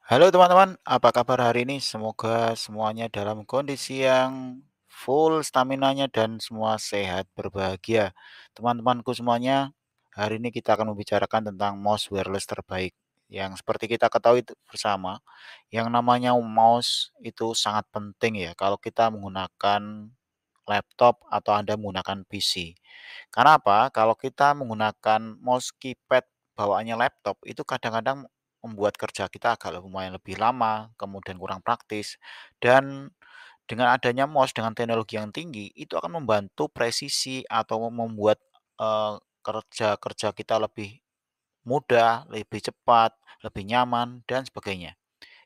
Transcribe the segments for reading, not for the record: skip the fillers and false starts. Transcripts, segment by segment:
Halo teman-teman, apa kabar hari ini? Semoga semuanya dalam kondisi yang full stamina-nya dan semua sehat berbahagia. Teman-temanku semuanya, hari ini kita akan membicarakan tentang mouse wireless terbaik. Yang seperti kita ketahui bersama, yang namanya mouse itu sangat penting ya kalau kita menggunakan laptop atau Anda menggunakan PC. Karena apa? Kalau kita menggunakan mouse keypad bawaannya laptop itu kadang-kadang membuat kerja kita agak lumayan lebih lama, kemudian kurang praktis, dan dengan adanya mouse dengan teknologi yang tinggi, itu akan membantu presisi atau membuat, kerja-kerja kita lebih mudah, lebih cepat, lebih nyaman, dan sebagainya.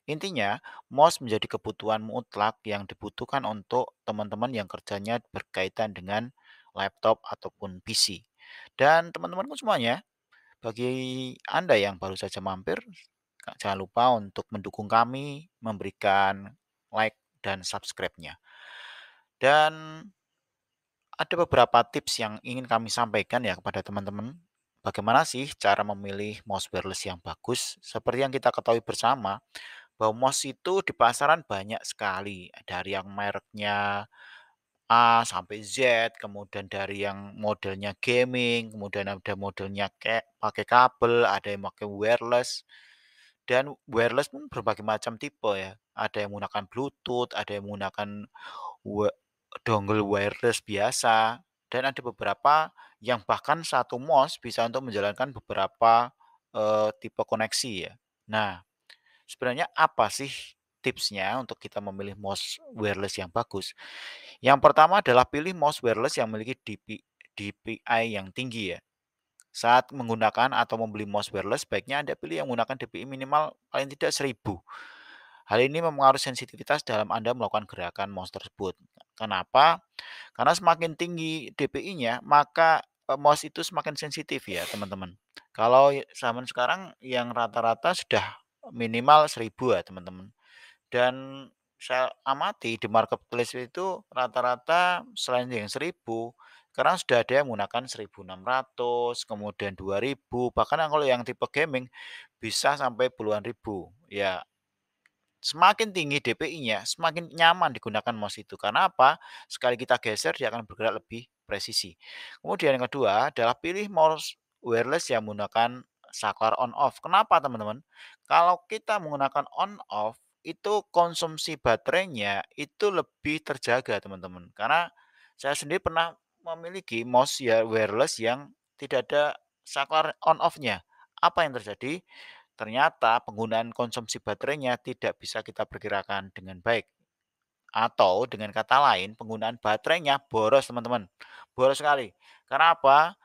Intinya, mouse menjadi kebutuhan mutlak yang dibutuhkan untuk teman-teman yang kerjanya berkaitan dengan laptop ataupun PC. Dan teman-temanku semuanya, bagi Anda yang baru saja mampir, jangan lupa untuk mendukung kami, memberikan like dan subscribe-nya. Dan ada beberapa tips yang ingin kami sampaikan ya kepada teman-teman. Bagaimana sih cara memilih mouse wireless yang bagus? Seperti yang kita ketahui bersama, bahwa mouse itu di pasaran banyak sekali. Dari yang mereknya A sampai Z, kemudian dari yang modelnya gaming, kemudian ada modelnya kayak pakai kabel, ada yang pakai wireless. Dan wireless pun berbagai macam tipe ya. Ada yang menggunakan Bluetooth, ada yang menggunakan wa dongle wireless biasa, dan ada beberapa yang bahkan satu mouse bisa untuk menjalankan beberapa, tipe koneksi ya. Nah, sebenarnya apa sih tipsnya untuk kita memilih mouse wireless yang bagus? Yang pertama adalah pilih mouse wireless yang memiliki DPI yang tinggi ya. Saat menggunakan atau membeli mouse wireless, baiknya Anda pilih yang menggunakan DPI minimal paling tidak 1000. Hal ini mempengaruhi sensitivitas dalam Anda melakukan gerakan mouse tersebut. Kenapa? Karena semakin tinggi DPI-nya, maka, mouse itu semakin sensitif ya, teman-teman. Kalau zaman sekarang yang rata-rata sudah minimal 1000 ya, teman-teman. Dan saya amati di marketplace itu rata-rata selain yang 1000, sekarang sudah ada yang menggunakan 1600, kemudian 2000, bahkan yang kalau yang tipe gaming bisa sampai puluhan ribu. Ya, semakin tinggi DPI-nya, semakin nyaman digunakan mouse itu. Karena apa? Sekali kita geser, dia akan bergerak lebih presisi. Kemudian yang kedua adalah pilih mouse wireless yang menggunakan saklar on off. Kenapa teman-teman? Kalau kita menggunakan on off, itu konsumsi baterainya itu lebih terjaga teman-teman. Karena saya sendiri pernah memiliki mouse ya wireless yang tidak ada saklar on off-nya. Apa yang terjadi? Ternyata penggunaan konsumsi baterainya tidak bisa kita perkirakan dengan baik. Atau dengan kata lain, penggunaan baterainya boros, teman-teman. Boros sekali. Karena apa?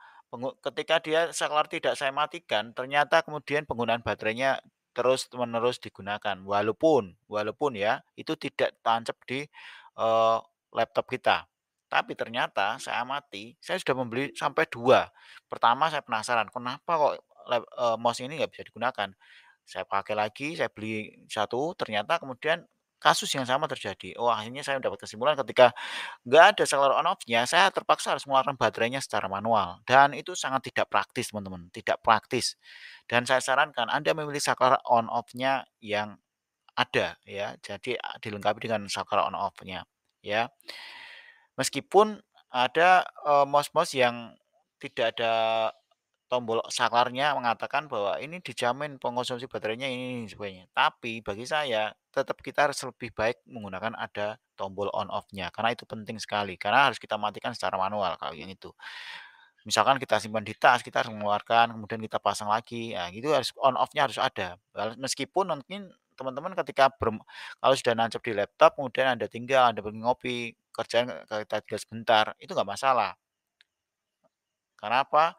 Ketika dia saklar tidak saya matikan, ternyata kemudian penggunaan baterainya terus-menerus digunakan. Walaupun ya, itu tidak tancap di laptop kita. Tapi ternyata saya amati, saya sudah membeli sampai 2. Pertama saya penasaran, kenapa kok mouse ini nggak bisa digunakan. Saya pakai lagi, saya beli satu, ternyata kemudian kasus yang sama terjadi. Oh, akhirnya saya mendapat kesimpulan ketika nggak ada solar on off-nya, saya terpaksa harus mengeluarkan baterainya secara manual, dan itu sangat tidak praktis, teman-teman, tidak praktis. Dan saya sarankan Anda memilih saklar on off-nya yang ada ya, jadi dilengkapi dengan saklar on off-nya, ya. Meskipun ada, mouse-mouse yang tidak ada tombol saklarnya mengatakan bahwa ini dijamin pengonsumsi baterainya ini sebagainya. Tapi bagi saya tetap kita harus lebih baik menggunakan ada tombol on off-nya karena itu penting sekali, karena harus kita matikan secara manual kalau yang itu. Misalkan kita simpan di tas, kita harus mengeluarkan, kemudian kita pasang lagi, nah gitu harus on off-nya harus ada. Meskipun mungkin teman-teman ketika kalau sudah nancap di laptop, kemudian Anda tinggal, Anda pergi ngopi, kerjaan kita tinggal sebentar, itu nggak masalah. Karena apa?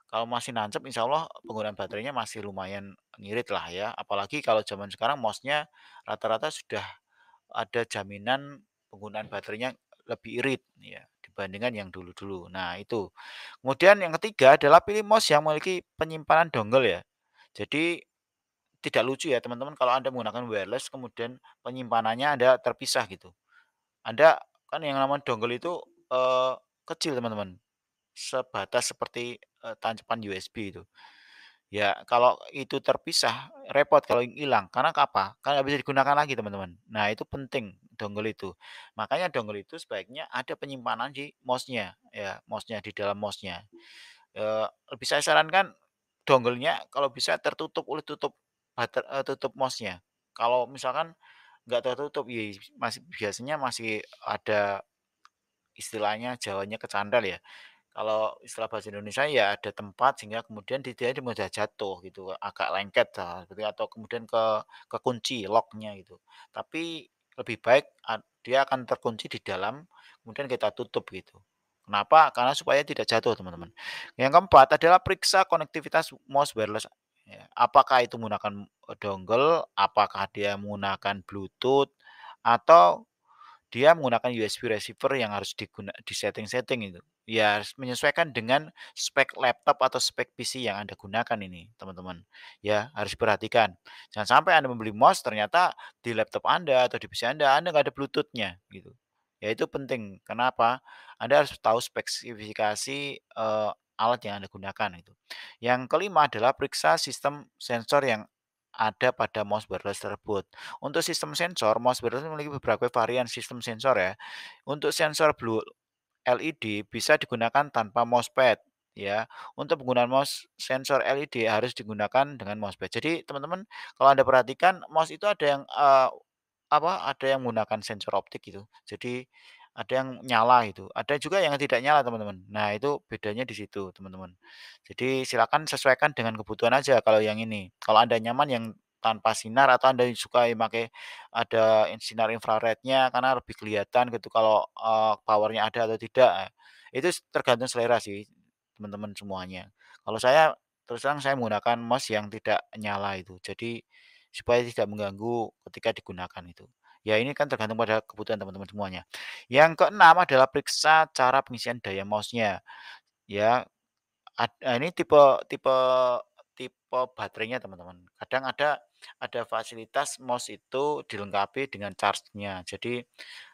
Kalau masih nancep insya Allah penggunaan baterainya masih lumayan ngirit lah ya, apalagi kalau zaman sekarang mouse-nya rata-rata sudah ada jaminan penggunaan baterainya lebih irit ya, dibandingkan yang dulu-dulu. Nah itu. Kemudian yang ketiga adalah pilih mouse yang memiliki penyimpanan dongle ya. Jadi tidak lucu ya teman-teman kalau Anda menggunakan wireless kemudian penyimpanannya Anda terpisah gitu. Anda kan yang namanya dongle itu, kecil teman-teman, sebatas seperti, tancapan USB itu. Ya, kalau itu terpisah, repot kalau hilang, karena apa? Kan nggak bisa digunakan lagi, teman-teman. Nah, itu penting dongle itu. Makanya dongle itu sebaiknya ada penyimpanan di mouse-nya, ya, mouse-nya, di dalam mouse-nya. Lebih saya sarankan dongle-nya kalau bisa tertutup oleh tutup mouse-nya. Kalau misalkan nggak tertutup, ya masih biasanya masih ada istilahnya Jawanya kecandal ya. Kalau istilah bahasa Indonesia ya ada tempat sehingga kemudian dia mudah jatuh gitu, agak lengket seperti atau kemudian kekunci lock-nya gitu. Tapi lebih baik dia akan terkunci di dalam, kemudian kita tutup gitu. Kenapa? Karena supaya tidak jatuh, teman-teman. Yang keempat adalah periksa konektivitas mouse wireless, ya. Apakah itu menggunakan dongle, apakah dia menggunakan Bluetooth, atau dia menggunakan USB receiver yang harus di-setting-setting itu. Ya harus menyesuaikan dengan spek laptop atau spek PC yang Anda gunakan ini, teman-teman. Ya, harus perhatikan. Jangan sampai Anda membeli mouse ternyata di laptop Anda atau di PC Anda nggak ada Bluetooth-nya gitu. Ya itu penting. Kenapa? Anda harus tahu spesifikasi alat yang Anda gunakan itu. Yang kelima adalah periksa sistem sensor yang ada pada mouse wireless tersebut. Untuk sistem sensor, mouse wireless memiliki beberapa varian sistem sensor ya. Untuk sensor Blue LED bisa digunakan tanpa mousepad ya. Untuk penggunaan mouse sensor LED harus digunakan dengan mousepad. Jadi teman-teman kalau Anda perhatikan mouse itu ada yang ada yang menggunakan sensor optik gitu. Jadi ada yang nyala gitu, ada juga yang tidak nyala, teman-teman. Nah, itu bedanya di situ, teman-teman. Jadi silakan sesuaikan dengan kebutuhan aja kalau yang ini. Kalau Anda nyaman yang tanpa sinar atau Anda suka pakai ada sinar infrarednya karena lebih kelihatan gitu kalau, power-nya ada atau tidak, itu tergantung selera sih, teman-teman semuanya. Kalau saya, terus terang saya menggunakan mouse yang tidak nyala itu. Jadi supaya tidak mengganggu ketika digunakan itu. Ya ini kan tergantung pada kebutuhan teman-teman semuanya. Yang keenam adalah periksa cara pengisian daya mouse-nya. Ya, ini tipe tipe tipe baterainya teman-teman. Kadang ada fasilitas mouse itu dilengkapi dengan charge-nya. Jadi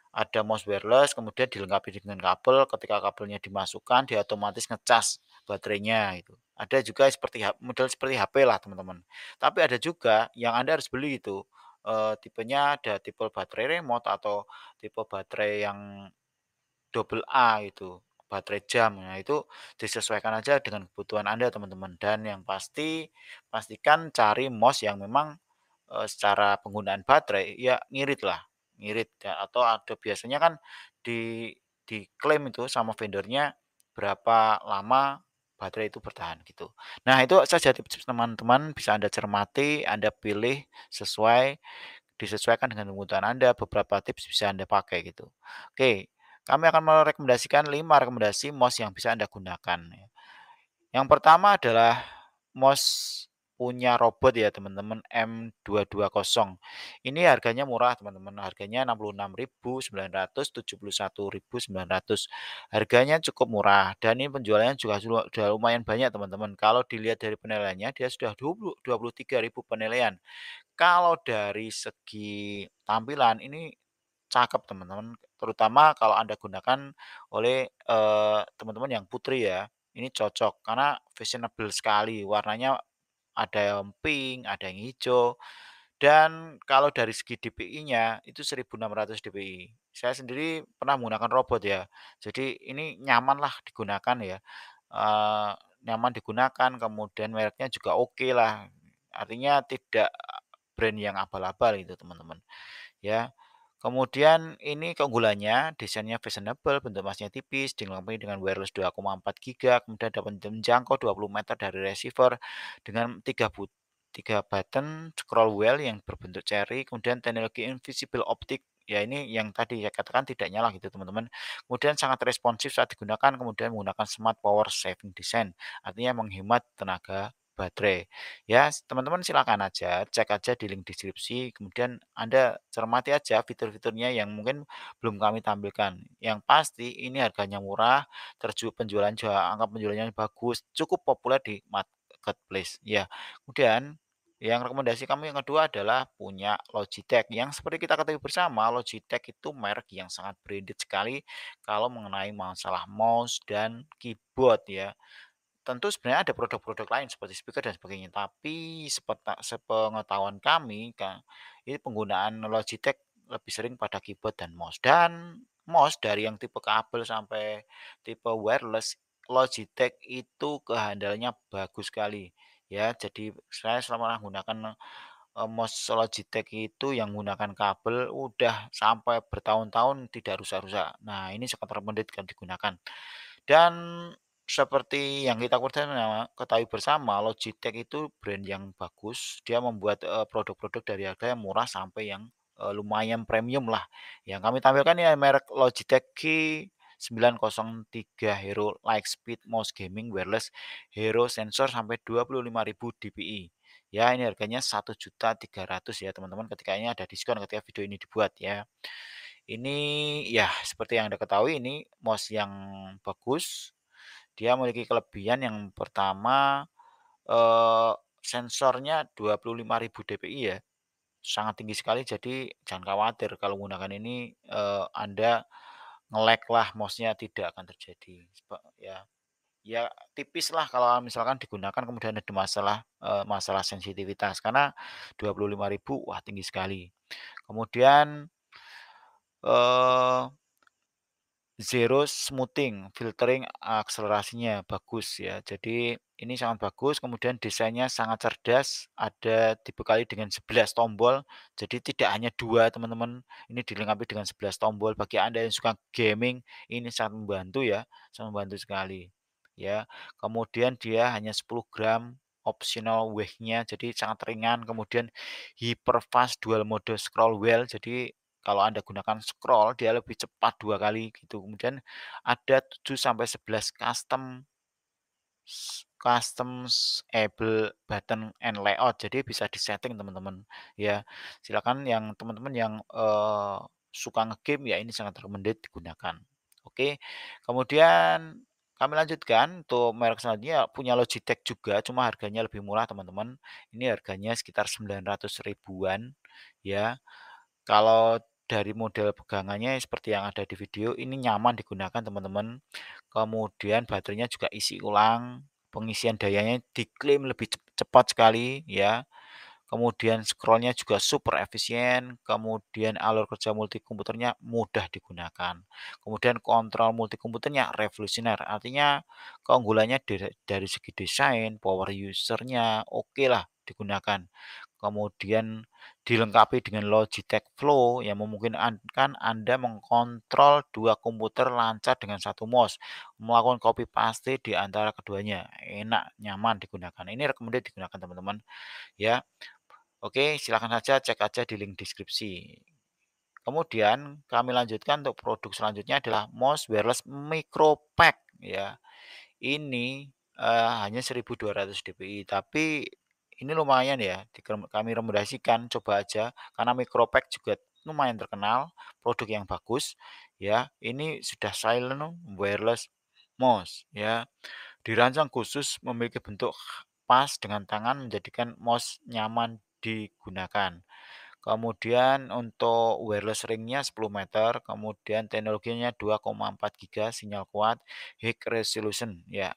ada mouse wireless, kemudian dilengkapi dengan kabel, ketika kabelnya dimasukkan, dia otomatis ngecas baterainya itu. Ada juga model seperti HP lah teman-teman. Tapi ada juga yang Anda harus beli itu, tipenya ada tipe baterai remote atau tipe baterai yang double A itu, baterai jam. Nah itu disesuaikan aja dengan kebutuhan Anda teman-teman, dan yang pasti, pastikan cari mouse yang memang secara penggunaan baterai, ya ngirit lah, ngirit ya atau ada biasanya kan di diklaim itu sama vendornya berapa lama baterai itu bertahan gitu. Nah itu saja tips teman-teman bisa Anda cermati, Anda pilih disesuaikan dengan kebutuhan Anda, beberapa tips bisa Anda pakai gitu. Oke, kami akan merekomendasikan 5 rekomendasi mouse yang bisa Anda gunakan ya. Yang pertama adalah mouse punya robot ya teman-teman, M220. Ini harganya murah teman-teman, harganya 66.971.900. Harganya cukup murah dan ini penjualannya juga sudah lumayan banyak teman-teman. Kalau dilihat dari penilaiannya dia sudah 23.000 penilaian. Kalau dari segi tampilan ini cakep teman-teman, terutama kalau Anda gunakan oleh, teman-teman yang putri ya. Ini cocok karena fashionable sekali, warnanya ada yang pink, ada yang hijau, dan kalau dari segi DPI-nya itu 1600 DPI. Saya sendiri pernah menggunakan robot ya, jadi ini nyaman lah digunakan ya, eee, nyaman digunakan, kemudian mereknya juga oke lah, artinya tidak brand yang abal-abal gitu teman-teman, ya. Kemudian ini keunggulannya, desainnya fashionable, bentuk emasnya tipis, dilengkapi dengan wireless 2,4 GB, kemudian dapat menjangkau 20 meter dari receiver dengan 3 button scroll wheel yang berbentuk cherry, kemudian teknologi invisible optic. Ya ini yang tadi saya katakan tidak nyala gitu teman-teman. Kemudian sangat responsif saat digunakan, kemudian menggunakan smart power saving design, artinya menghemat tenaga baterai. Ya, teman-teman silakan aja, cek aja di link deskripsi, kemudian Anda cermati aja fitur-fiturnya yang mungkin belum kami tampilkan. Yang pasti ini harganya murah, penjualan juga angka penjualannya bagus, cukup populer di marketplace. Ya, kemudian yang rekomendasi kami yang kedua adalah punya Logitech. Yang seperti kita ketahui bersama, Logitech itu merek yang sangat branded sekali kalau mengenai masalah mouse dan keyboard ya. tentu sebenarnya ada produk-produk lain seperti speaker dan sebagainya, tapi sepengetahuan kami ini penggunaan Logitech lebih sering pada keyboard dan mouse. Dan mouse dari yang tipe kabel sampai tipe wireless, Logitech itu kehandalannya bagus sekali, ya. Jadi saya selama menggunakan mouse Logitech itu yang menggunakan kabel udah sampai bertahun-tahun tidak rusak-rusak. Nah, ini sangat recommended kan digunakan. Dan seperti yang kita ketahui bersama, Logitech itu brand yang bagus. Dia membuat, produk-produk dari harga yang murah sampai yang, lumayan premium lah. Yang kami tampilkan ya merek Logitech G903 Hero Lightspeed Mouse Gaming Wireless Hero Sensor sampai 25.000 dpi. Ya, ini harganya 1.300.000 ya teman-teman, ketika ini ada diskon ketika video ini dibuat ya. Ini ya seperti yang Anda ketahui ini mouse yang bagus, dia memiliki kelebihan yang pertama, sensornya 25.000 dpi ya, sangat tinggi sekali jadi jangan khawatir kalau menggunakan ini, Anda nge-lag lah mouse-nya tidak akan terjadi. Ya tipis lah kalau misalkan digunakan kemudian ada masalah sensitivitas karena 25.000 wah tinggi sekali. Kemudian, eee Zero smoothing, filtering akselerasinya bagus ya. Jadi ini sangat bagus, kemudian desainnya sangat cerdas, ada dibekali dengan 11 tombol. Jadi tidak hanya 2 teman-teman, ini dilengkapi dengan 11 tombol. Bagi Anda yang suka gaming, ini sangat membantu ya, sangat membantu sekali. Ya, kemudian dia hanya 10 gram, optional weight-nya jadi sangat ringan, kemudian hyper fast dual mode scroll wheel, jadi kalau Anda gunakan scroll, dia lebih cepat 2 kali gitu. Kemudian ada 7 sampai 11 able button and layout. Jadi bisa disetting teman-teman, ya. Silakan yang teman-teman yang, suka ngegame ya ini sangat recommended digunakan. Oke, kemudian kami lanjutkan untuk merek selanjutnya punya Logitech juga, cuma harganya lebih murah teman-teman. Ini harganya sekitar 900 ribuan ya. Kalau dari model pegangannya seperti yang ada di video, ini nyaman digunakan teman-teman. Kemudian baterainya juga isi ulang, pengisian dayanya diklaim lebih cepat sekali ya. Kemudian scrollnya juga super efisien, kemudian alur kerja multikomputernya mudah digunakan. Kemudian kontrol multikomputernya revolusioner, artinya keunggulannya dari segi desain, power usernya oke lah digunakan. Kemudian dilengkapi dengan Logitech Flow yang memungkinkan Anda mengkontrol 2 komputer lancar dengan satu mouse, melakukan copy paste di antara keduanya, enak, nyaman digunakan. Ini recommended digunakan teman-teman ya. Oke, silakan saja cek aja di link deskripsi. Kemudian kami lanjutkan untuk produk selanjutnya adalah mouse wireless micro pack ya. Ini, hanya 1.200 dpi, tapi ini lumayan ya, kami rekomendasikan coba aja, karena Micropack juga lumayan terkenal, produk yang bagus, ya. Ini sudah silent wireless mouse, ya. Dirancang khusus memiliki bentuk pas dengan tangan menjadikan mouse nyaman digunakan. Kemudian untuk wireless ringnya 10 meter, kemudian teknologinya 2,4 giga sinyal kuat, high resolution, ya.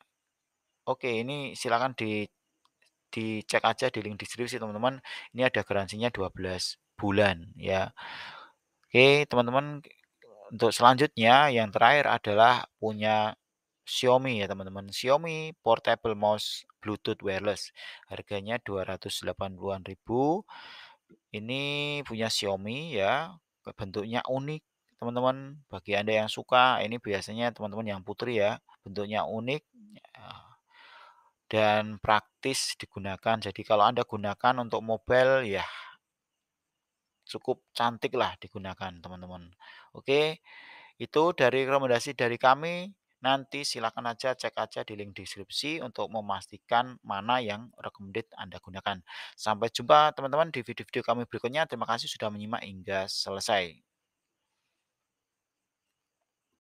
Oke, ini silakan dicek aja di link deskripsi teman-teman. Ini ada garansinya 12 bulan ya. Oke, teman-teman untuk selanjutnya yang terakhir adalah punya Xiaomi ya teman-teman. Xiaomi portable mouse Bluetooth wireless. Harganya 280-an ribu. Ini punya Xiaomi ya. Bentuknya unik teman-teman. Bagi Anda yang suka, ini biasanya teman-teman yang putri ya. Bentuknya unik. Ya, dan praktis digunakan. Jadi kalau Anda gunakan untuk mobile ya cukup cantik lah digunakan teman-teman. Oke, itu dari rekomendasi dari kami. Nanti silakan aja cek aja di link deskripsi untuk memastikan mana yang recommended Anda gunakan. Sampai jumpa teman-teman di video-video kami berikutnya. Terima kasih sudah menyimak hingga selesai.